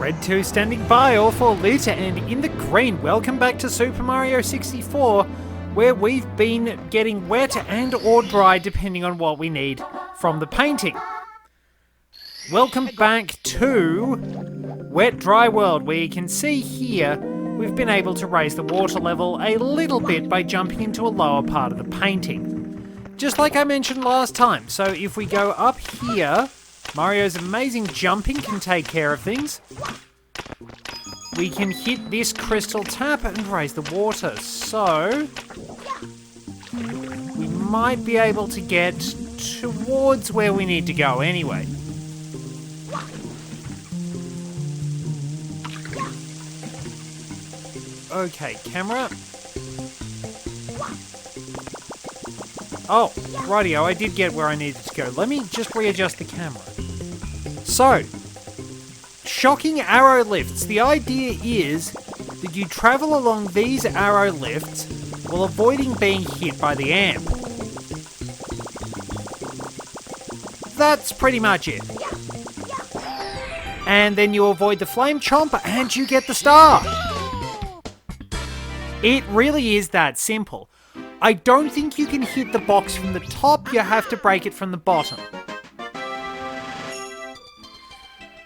Red 2 standing by, all for Lita, and in the green, welcome back to Super Mario 64, where we've been getting wet and or dry depending on what we need from the painting. Welcome back to Wet Dry World, where you can see here we've been able to raise the water level a little bit by jumping into a lower part of the painting. Just like I mentioned last time, so if we go up here, Mario's amazing jumping can take care of things. We can hit this crystal tap and raise the water, so we might be able to get towards where we need to go anyway. Okay, camera. Oh, rightio, I did get where I needed to go. Let me just readjust the camera. So, shocking arrow lifts. The idea is that you travel along these arrow lifts while avoiding being hit by the amp. That's pretty much it. And then you avoid the flame chomp and you get the star. It really is that simple. I don't think you can hit the box from the top, you have to break it from the bottom.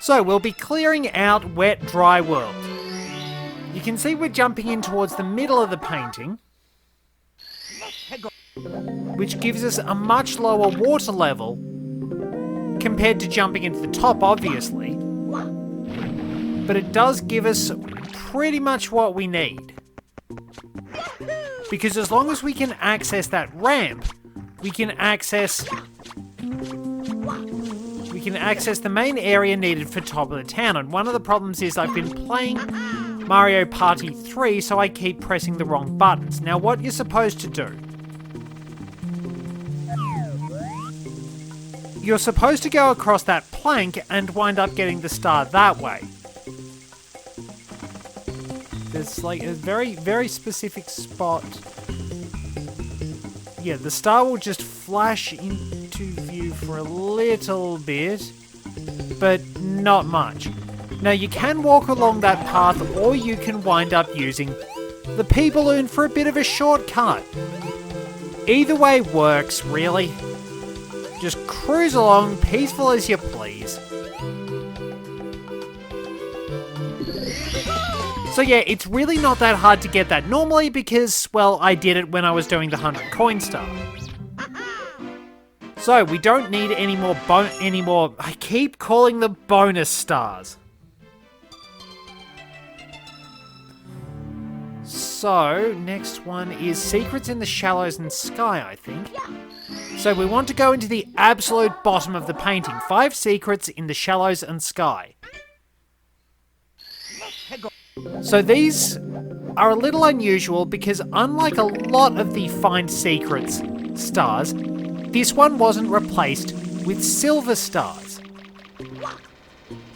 So we'll be clearing out Wet Dry World. You can see we're jumping in towards the middle of the painting, which gives us a much lower water level compared to jumping into the top, obviously. But it does give us pretty much what we need. Because as long as we can access that ramp, we can access the main area needed for top of the town. And one of the problems is I've been playing Mario Party 3, so I keep pressing the wrong buttons. Now what you're supposed to do, you're supposed to go across that plank and wind up getting the star that way. There's like a very, very specific spot. Yeah, the star will just flash into view for a little bit, but not much. Now you can walk along that path, or you can wind up using the pea balloon for a bit of a shortcut. Either way works, really. Just cruise along, peaceful as you please. So yeah, it's really not that hard to get that normally because, well, I did it when I was doing the 100 coin star. So we don't need any more I keep calling them bonus stars. So, next one is Secrets in the Shallows and Sky, I think. So we want to go into the absolute bottom of the painting. 5 secrets in the shallows and sky. So these are a little unusual because unlike a lot of the Find Secrets stars, this one wasn't replaced with silver stars.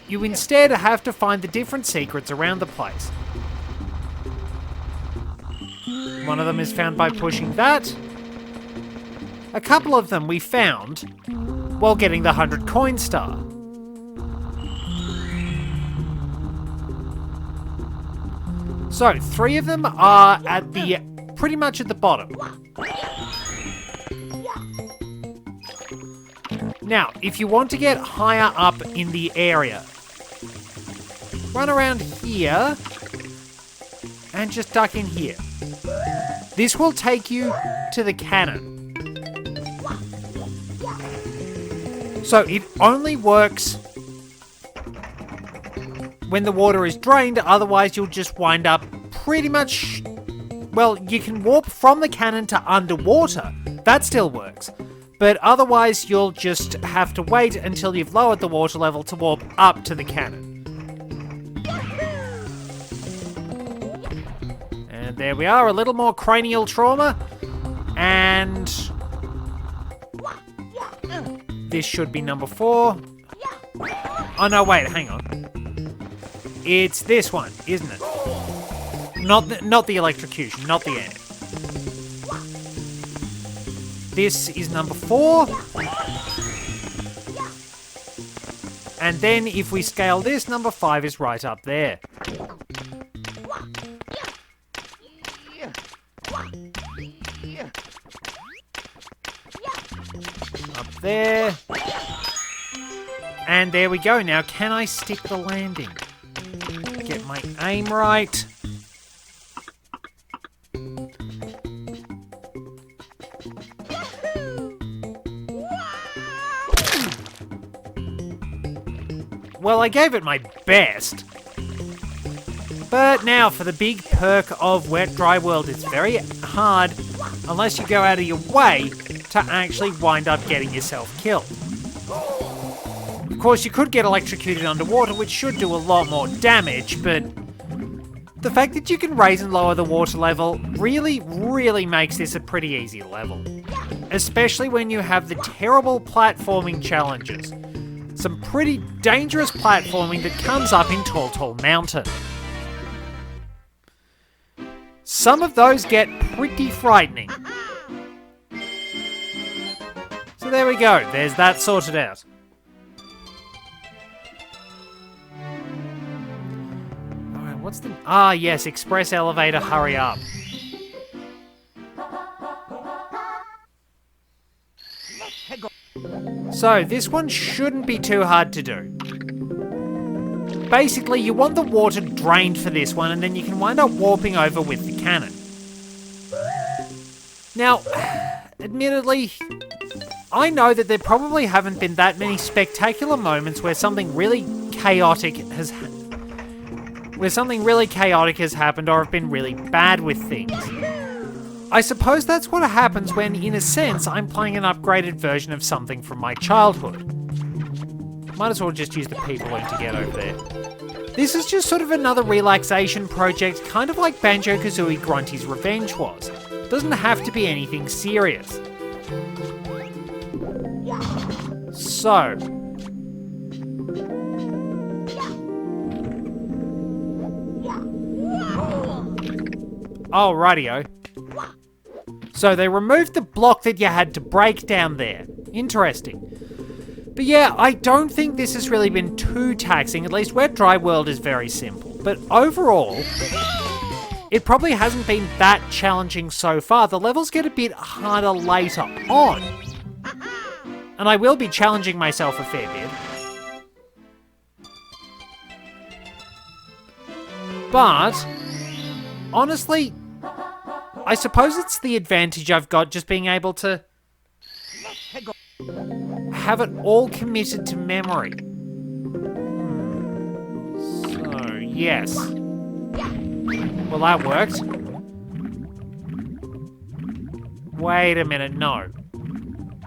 You instead have to find the different secrets around the place. One of them is found by pushing that. A couple of them we found while getting the 100 coin star. So, 3 of them are at the pretty much at the bottom. Now, if you want to get higher up in the area, run around here and just duck in here. This will take you to the cannon. So, it only works when the water is drained, otherwise you'll just wind up pretty much... Well, you can warp from the cannon to underwater. That still works. But otherwise you'll just have to wait until you've lowered the water level to warp up to the cannon. And there we are, a little more cranial trauma. And... this should be number 4. Oh no, wait, hang on. It's this one, isn't it? Not the electrocution, not the amp. This is number 4. And then if we scale this, number 5 is right up there. Up there. And there we go. Now, can I stick the landing? Get my aim right. Well, I gave it my best. But now for the big perk of Wet Dry World. It's very hard unless you go out of your way to actually wind up getting yourself killed. Of course, you could get electrocuted underwater, which should do a lot more damage, but the fact that you can raise and lower the water level really, really makes this a pretty easy level. Especially when you have the terrible platforming challenges. Some pretty dangerous platforming that comes up in Tall Tall Mountain. Some of those get pretty frightening. So there we go, there's that sorted out. Alright, what's the... Ah, yes, express elevator, hurry up. So, this one shouldn't be too hard to do. Basically, you want the water drained for this one, and then you can wind up warping over with the cannon. Now, admittedly, I know that there probably haven't been that many spectacular moments where something really chaotic has happened or have been really bad with things. I suppose that's what happens when, in a sense, I'm playing an upgraded version of something from my childhood. Might as well just use the P-balloon to get over there. This is just sort of another relaxation project, kind of like Banjo-Kazooie Grunty's Revenge was. Doesn't have to be anything serious. So... oh, rightio. So they removed the block that you had to break down there. Interesting. But yeah, I don't think this has really been too taxing. At least Wet Dry World is very simple. But overall, it probably hasn't been that challenging so far. The levels get a bit harder later on. And I will be challenging myself a fair bit. But, honestly, I suppose it's the advantage I've got just being able to have it all committed to memory. So, yes. Well, that worked. Wait a minute, no.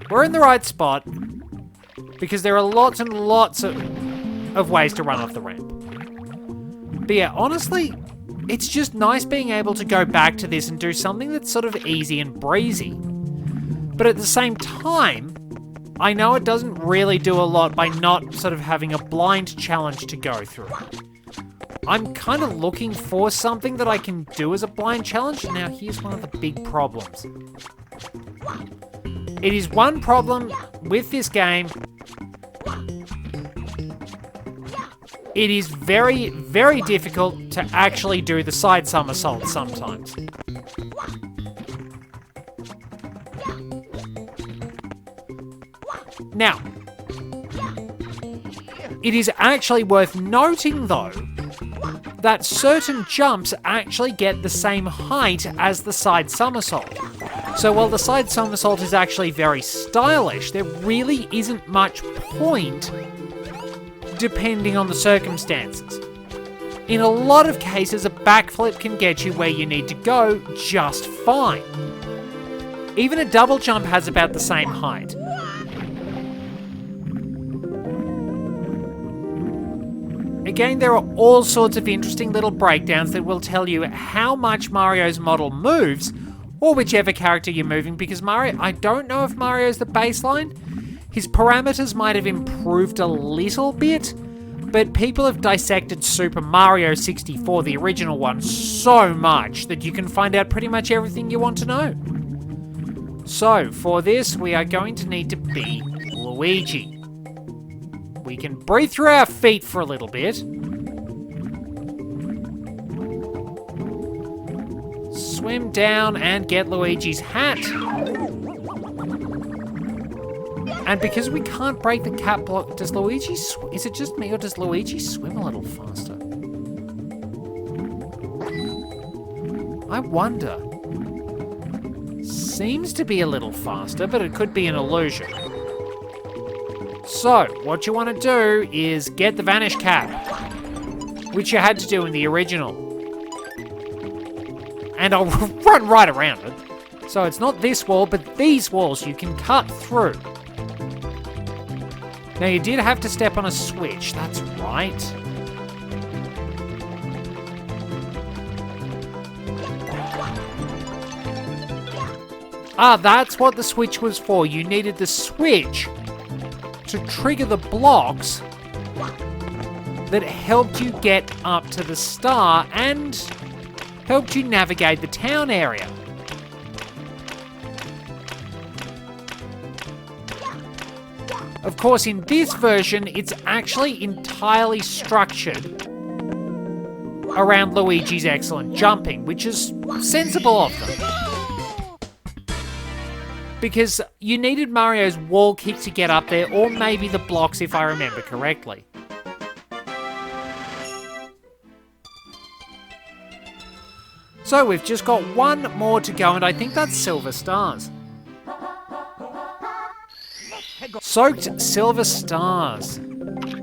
We're in the right spot because there are lots and lots of ways to run off the ramp. But yeah, honestly, it's just nice being able to go back to this and do something that's sort of easy and breezy. But at the same time, I know it doesn't really do a lot by not sort of having a blind challenge to go through. I'm kind of looking for something that I can do as a blind challenge. Now, here's one of the big problems. It is one problem with this game. It is very, very difficult to actually do the side somersault sometimes. Now, it is actually worth noting, though, that certain jumps actually get the same height as the side somersault. So while the side somersault is actually very stylish, there really isn't much point depending on the circumstances. In a lot of cases, a backflip can get you where you need to go just fine. Even a double jump has about the same height. Again, there are all sorts of interesting little breakdowns that will tell you how much Mario's model moves, or whichever character you're moving, because Mario, I don't know if Mario's the baseline. His parameters might have improved a little bit, but people have dissected Super Mario 64, the original one, so much that you can find out pretty much everything you want to know. So, for this, we are going to need to be Luigi. we can breathe through our feet for a little bit. Swim down and get Luigi's hat. And because we can't break the cat block, does Luigi... Is it just me or does Luigi swim a little faster? I wonder. Seems to be a little faster, but it could be an illusion. So, what you want to do is get the Vanish Cap, which you had to do in the original. And I'll run right around it. So it's not this wall, but these walls you can cut through. Now you did have to step on a switch, that's right. Ah, that's what the switch was for. You needed the switch to trigger the blocks that helped you get up to the star and helped you navigate the town area. Of course, in this version, it's actually entirely structured around Luigi's excellent jumping, which is sensible of them. Because you needed Mario's wall kick to get up there, or maybe the blocks if I remember correctly. So we've just got one more to go, and I think that's Silver Stars. Soaked Silver Stars.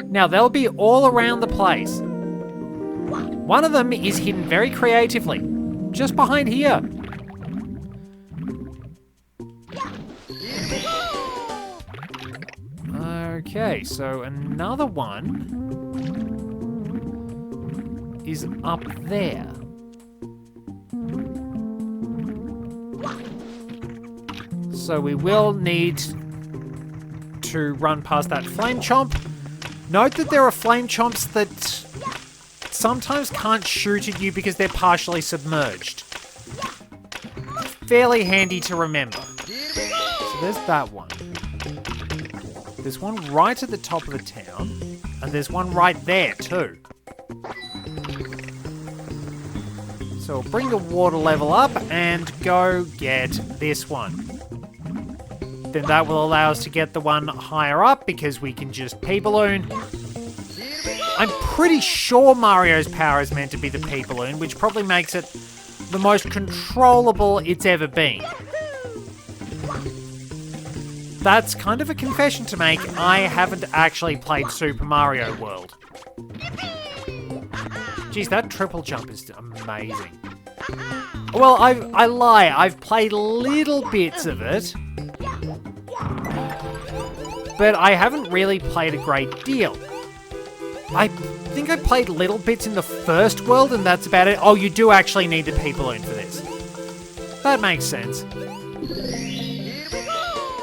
Now they'll be all around the place. One of them is hidden very creatively, just behind here. Okay, so another one is up there. So we will need to run past that flame chomp. Note that there are flame chomps that sometimes can't shoot at you because they're partially submerged. Fairly handy to remember. So there's that one. There's one right at the top of the town, and there's one right there too. So we'll bring the water level up and go get this one. Then that will allow us to get the one higher up because we can just P-balloon. I'm pretty sure Mario's power is meant to be the P-balloon, which probably makes it the most controllable it's ever been. That's kind of a confession to make. I haven't actually played Super Mario World. Geez, that triple jump is amazing. Well, I lie. I've played little bits of it. But I haven't really played a great deal. I think I played little bits in the first world, and that's about it. Oh, you do actually need the P-balloon for this. That makes sense.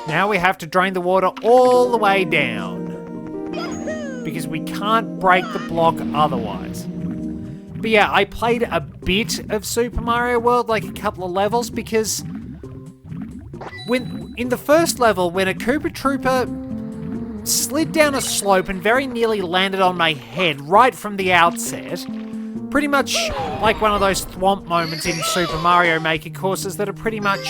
Now we have to drain the water all the way down. Because we can't break the block otherwise. But yeah, I played a bit of Super Mario World, like a couple of levels, because in the first level, when a Koopa Trooper slid down a slope and very nearly landed on my head right from the outset, pretty much like one of those thwomp moments in Super Mario Maker courses that are pretty much...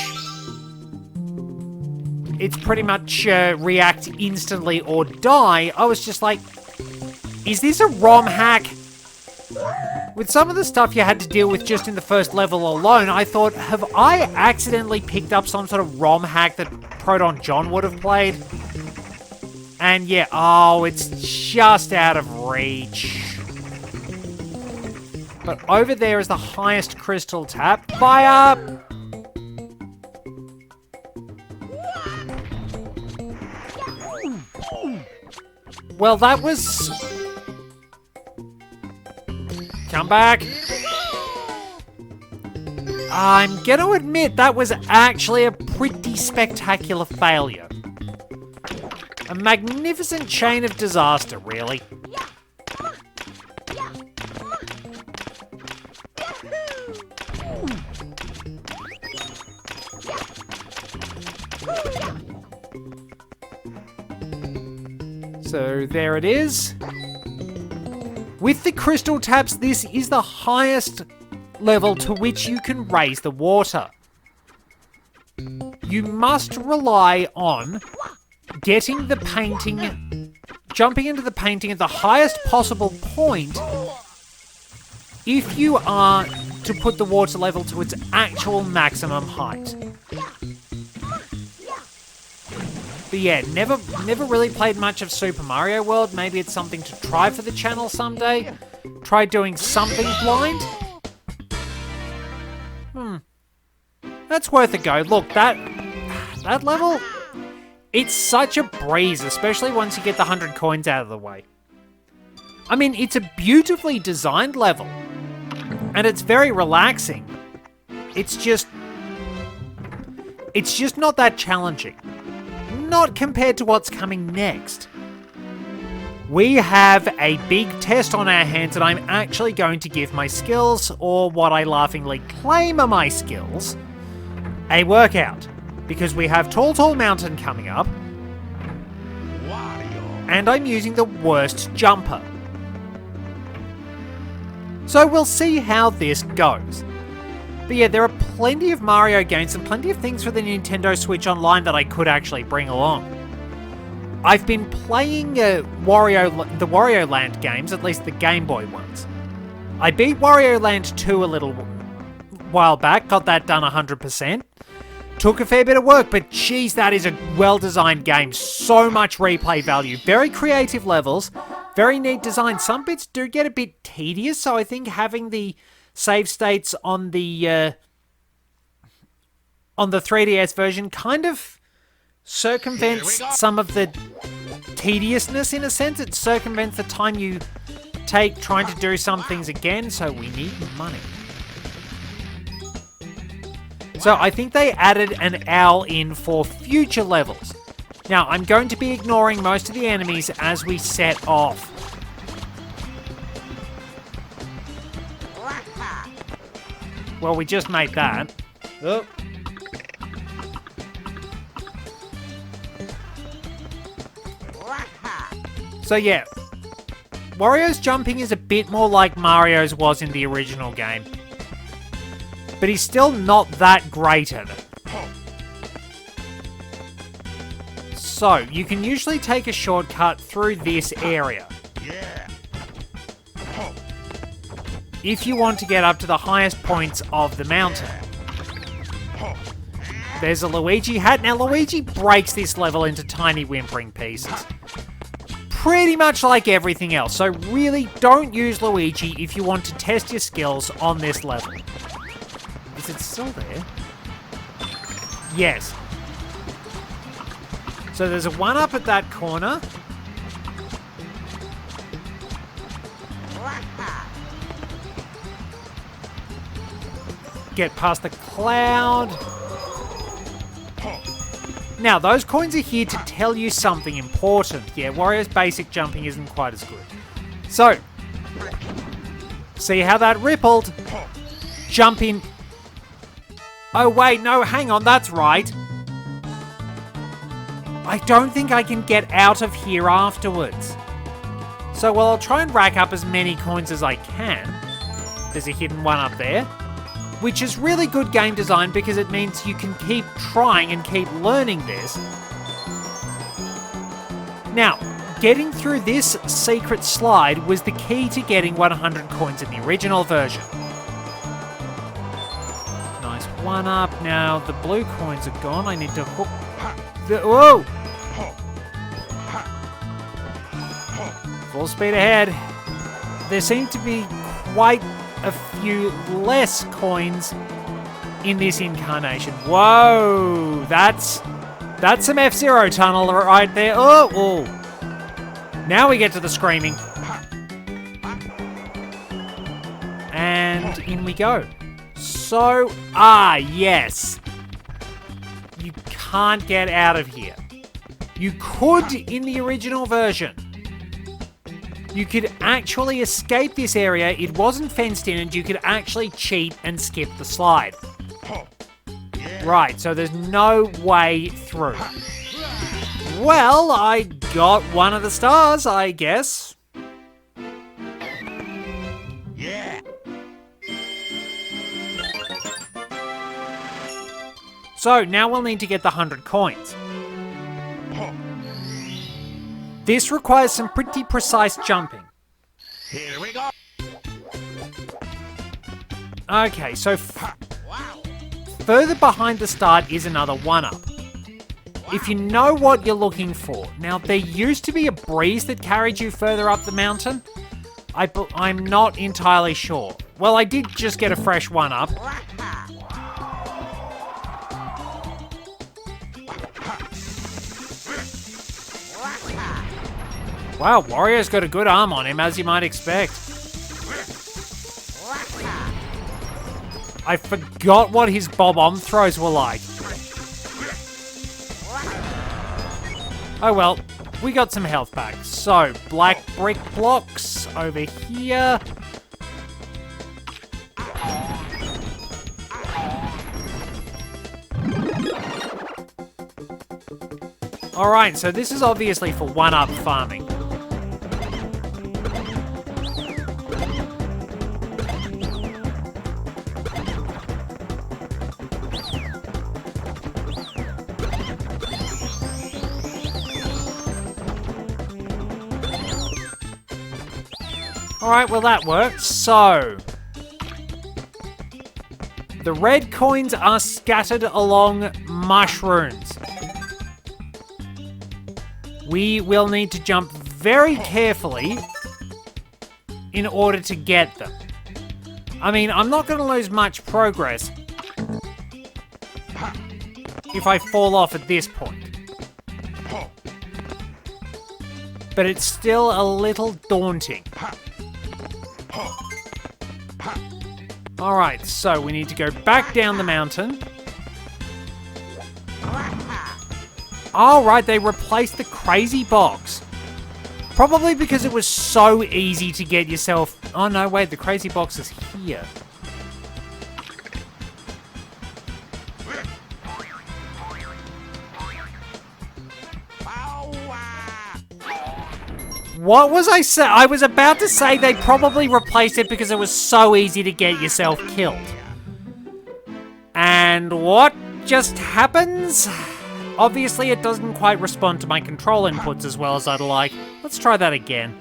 It's pretty much react instantly or die. I was just like, is this a ROM hack? With some of the stuff you had to deal with just in the first level alone, I thought, have I accidentally picked up some sort of ROM hack that Proton John would have played? And yeah, oh, it's just out of reach. But over there is the highest crystal tap. Fire! Well, that was... Come back. I'm gonna admit that was actually a pretty spectacular failure. A magnificent chain of disaster, really. So So there it is. With the crystal taps, this is the highest level to which you can raise the water. You must rely on getting the painting, jumping into the painting at the highest possible point if you are to put the water level to its actual maximum height. But yeah, never really played much of Super Mario World. Maybe it's something to try for the channel someday. Try doing something blind. That's worth a go. Look, that level, it's such a breeze, especially once you get the 100 coins out of the way. I mean, it's a beautifully designed level, and it's very relaxing. It's just not that challenging. Not compared to what's coming next. We have a big test on our hands, and I'm actually going to give my skills, or what I laughingly claim are my skills, a workout. Because we have Tall Mountain coming up, Wario, and I'm using the worst jumper. So we'll see how this goes. But yeah, there are plenty of Mario games and plenty of things for the Nintendo Switch Online that I could actually bring along. I've been playing the Wario Land games, at least the Game Boy ones. I beat Wario Land 2 a little while back, got that done 100%. Took a fair bit of work, but geez, that is a well-designed game. So much replay value. Very creative levels, very neat design. Some bits do get a bit tedious, so I think having the save states on the 3DS version kind of circumvents some of the tediousness in a sense. It circumvents the time you take trying to do some things again, so we need money. So I think they added an owl in for future levels. Now, I'm going to be ignoring most of the enemies as we set off. Well, we just made that. Oh. So yeah, Wario's jumping is a bit more like Mario's was in the original game. But he's still not that great at it. So, you can usually take a shortcut through this area. If you want to get up to the highest points of the mountain. There's a Luigi hat. Now, Luigi breaks this level into tiny whimpering pieces. Pretty much like everything else. So, really, don't use Luigi if you want to test your skills on this level. Is it still there? Yes. So there's a 1-up at that corner. Get past the cloud. Now, those coins are here to tell you something important. Yeah, Wario's basic jumping isn't quite as good. So, see how that rippled? Jump in. Oh wait, no, hang on, that's right. I don't think I can get out of here afterwards. So, well, I'll try and rack up as many coins as I can. There's a hidden one up there. Which is really good game design because it means you can keep trying and keep learning this. Now, getting through this secret slide was the key to getting 100 coins in the original version. 1-up. Now, the blue coins are gone. I need to hook the... Whoa! Full speed ahead. There seem to be quite a few less coins in this incarnation. Whoa! That's some F-Zero tunnel right there. Oh! Now we get to the screaming. And in we go. So, yes. You can't get out of here. You could in the original version. You could actually escape this area. It wasn't fenced in and you could actually cheat and skip the slide. Right, so there's no way through. Well, I got one of the stars, I guess. Yeah. So now we'll need to get the 100 coins. This requires some pretty precise jumping. Here we go. Okay, so further behind the start is another 1-up. If you know what you're looking for. Now, there used to be a breeze that carried you further up the mountain. I'm not entirely sure. Well, I did just get a fresh 1-up. Wow, Wario's got a good arm on him, as you might expect. I forgot what his bob-omb throws were like. Oh well, we got some health back. So, black brick blocks over here. Alright, so this is obviously for 1-up farming. Alright, well that worked. So, the red coins are scattered along mushrooms. We will need to jump very carefully in order to get them. I mean, I'm not going to lose much progress if I fall off at this point. But it's still a little daunting. Alright, so we need to go back down the mountain. Alright, they replaced the crazy box. Probably because it was so easy to get yourself... Oh no, wait, the crazy box is here. What was I saying? I was about to say they probably replaced it because it was so easy to get yourself killed. And what just happens? Obviously, it doesn't quite respond to my control inputs as well as I'd like. Let's try that again.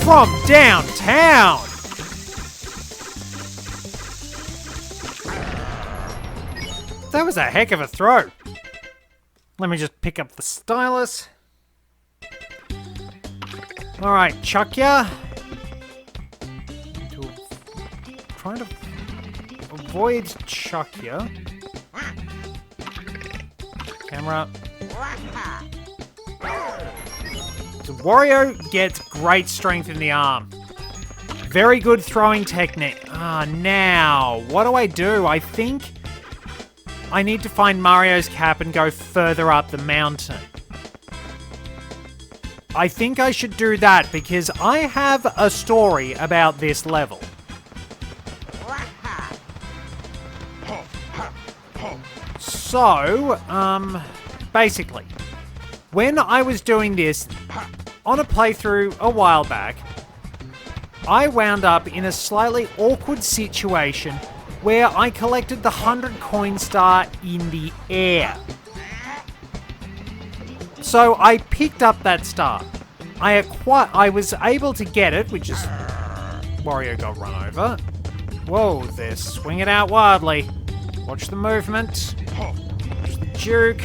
From downtown! That was a heck of a throw. Let me just pick up the stylus. Alright, chuck ya. Trying to avoid chuck ya. Camera. So Wario gets great strength in the arm. Very good throwing technique. Now, what do? I think I need to find Mario's cap and go further up the mountain. I think I should do that because I have a story about this level. So, basically, when I was doing this on a playthrough a while back, I wound up in a slightly awkward situation where I collected the 100 coin star in the air. So I picked up that star. I was able to get it, which is... Wario got run over. Whoa, they're swinging out wildly. Watch the movement. Watch the juke.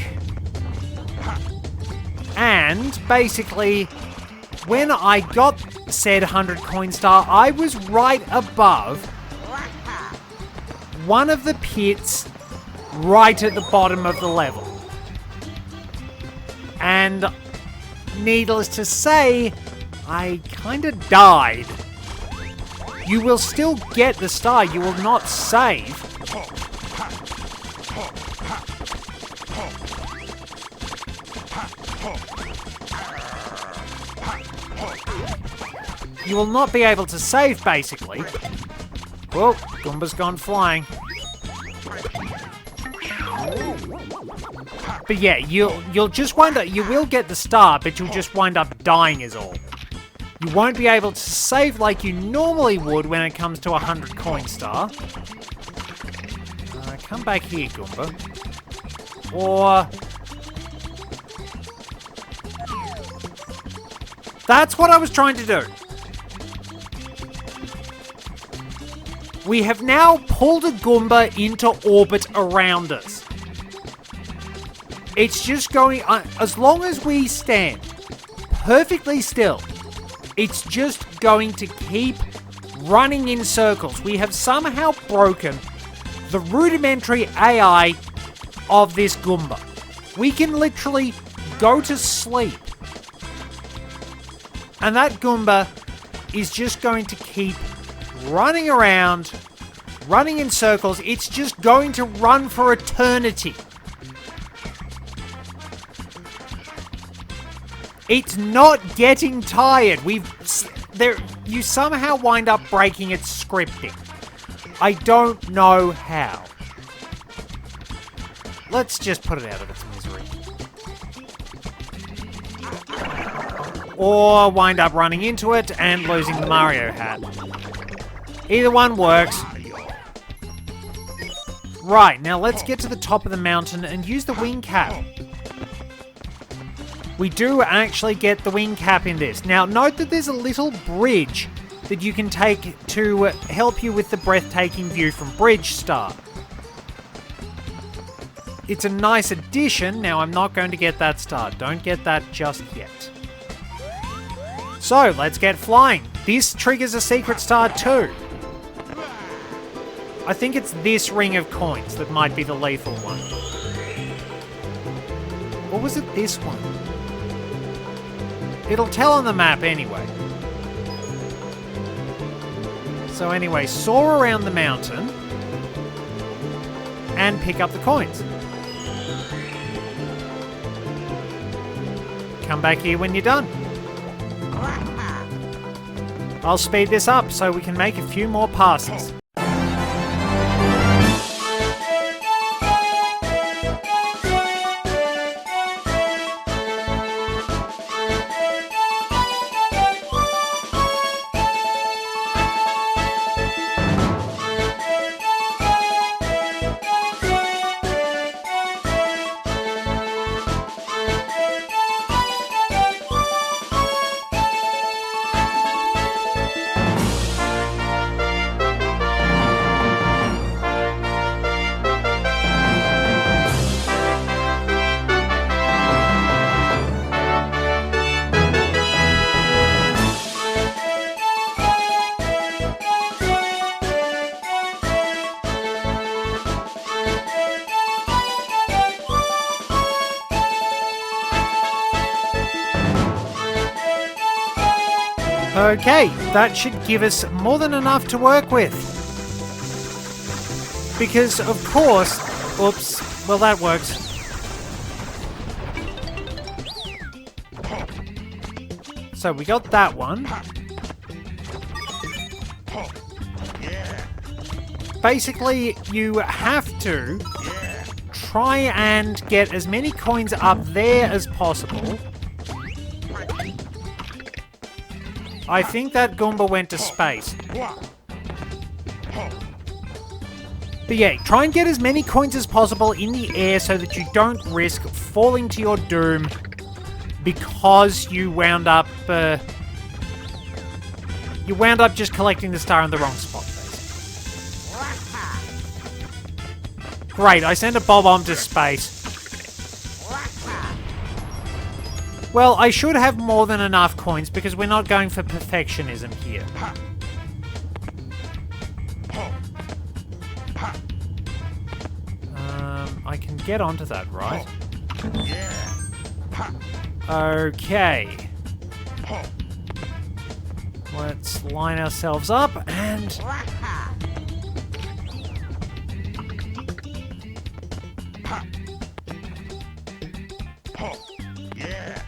And basically, when I got said 100 coin star, I was right above one of the pits right at the bottom of the level. And needless to say, I kind of died. You will still get the star, you will not save. You will not be able to save, basically. Whoa, Goomba's gone flying. But yeah, you'll just wind up, you will get the star, but you'll just wind up dying is all. You won't be able to save like you normally would when it comes to 100 coin star. Come back here, Goomba. Or... That's what I was trying to do. We have now pulled a Goomba into orbit around us. It's just going... as long as we stand perfectly still, it's just going to keep running in circles. We have somehow broken the rudimentary AI of this Goomba. We can literally go to sleep, and that Goomba is just going to keep running around, running in circles. It's just going to run for eternity. It's not getting tired. You somehow wind up breaking its scripting. I don't know how. Let's just put it out of its misery. Or wind up running into it and losing the Mario hat. Either one works. Right, now let's get to the top of the mountain and use the wing cap. We do actually get the wing cap in this. Now, note that there's a little bridge that you can take to help you with the breathtaking view from Bridge Star. It's a nice addition. Now, I'm not going to get that star. Don't get that just yet. So, let's get flying. This triggers a secret star too. I think it's this ring of coins that might be the lethal one. Or was it this one? It'll tell on the map anyway. So anyway, soar around the mountain and pick up the coins. Come back here when you're done. I'll speed this up so we can make a few more passes. Okay, that should give us more than enough to work with. Because, of course... Oops. Well, that works. So, we got that one. Basically, you have to try and get as many coins up there as possible. I think that Goomba went to space. But yeah, try and get as many coins as possible in the air so that you don't risk falling to your doom because you wound up just collecting the star in the wrong spot, basically. Great, I sent a Bob-omb to space. Well, I should have more than enough coins because we're not going for perfectionism here. I can get onto that, right? Okay. Let's line ourselves up and...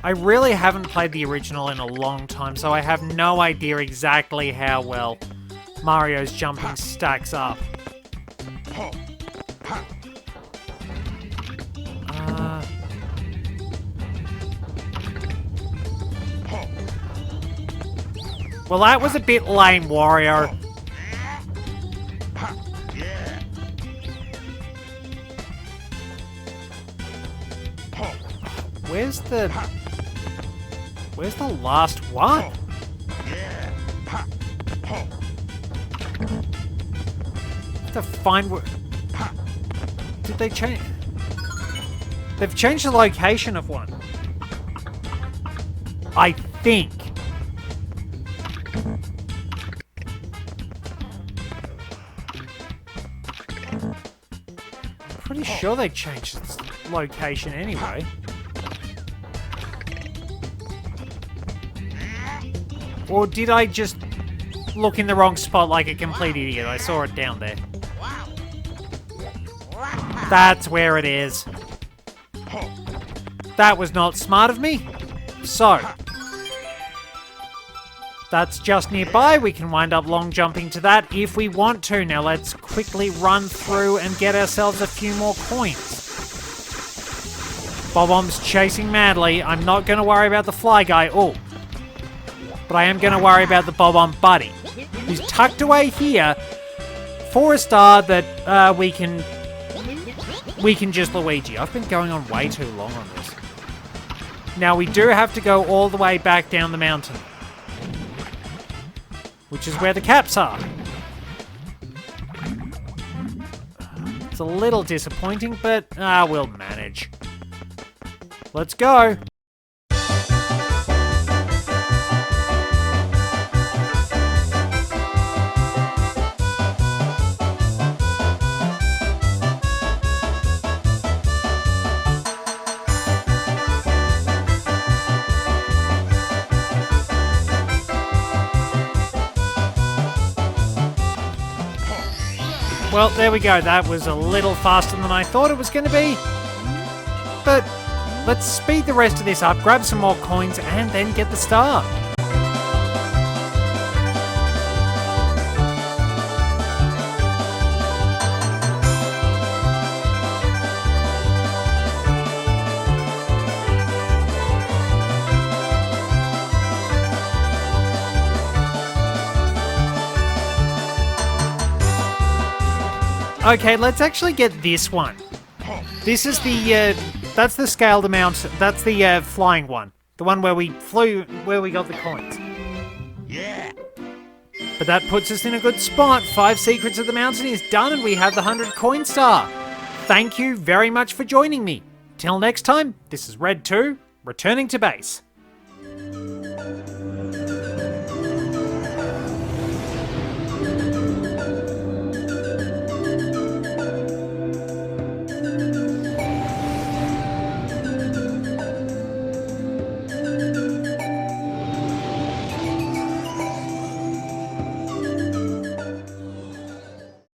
I really haven't played the original in a long time, so I have no idea exactly how well Mario's jumping stacks up. Well, that was a bit lame, Wario. Where's the last one? Have to find where... Did they change... They've changed the location of one. I think. Pretty sure they changed its location anyway. Or did I just look in the wrong spot like a complete idiot? I saw it down there. That's where it is. That was not smart of me. So, that's just nearby. We can wind up long jumping to that if we want to. Now let's quickly run through and get ourselves a few more coins. Bob-omb's chasing madly. I'm not going to worry about the fly guy. Oh. But I am going to worry about the Bob-omb buddy, who's tucked away here for a star that we can just Luigi. I've been going on way too long on this. Now we do have to go all the way back down the mountain, which is where the caps are. It's a little disappointing, but we'll manage. Let's go. Well, there we go. That was a little faster than I thought it was going to be. But let's speed the rest of this up, grab some more coins, and then get the star. Okay, let's actually get this one. This is the, that's the scaled amount, that's the flying one. The one where we flew, where we got the coins. Yeah. But that puts us in a good spot. 5 Secrets of the Mountain is done and we have the 100 coin star. Thank you very much for joining me. Till next time, this is Red 2, returning to base.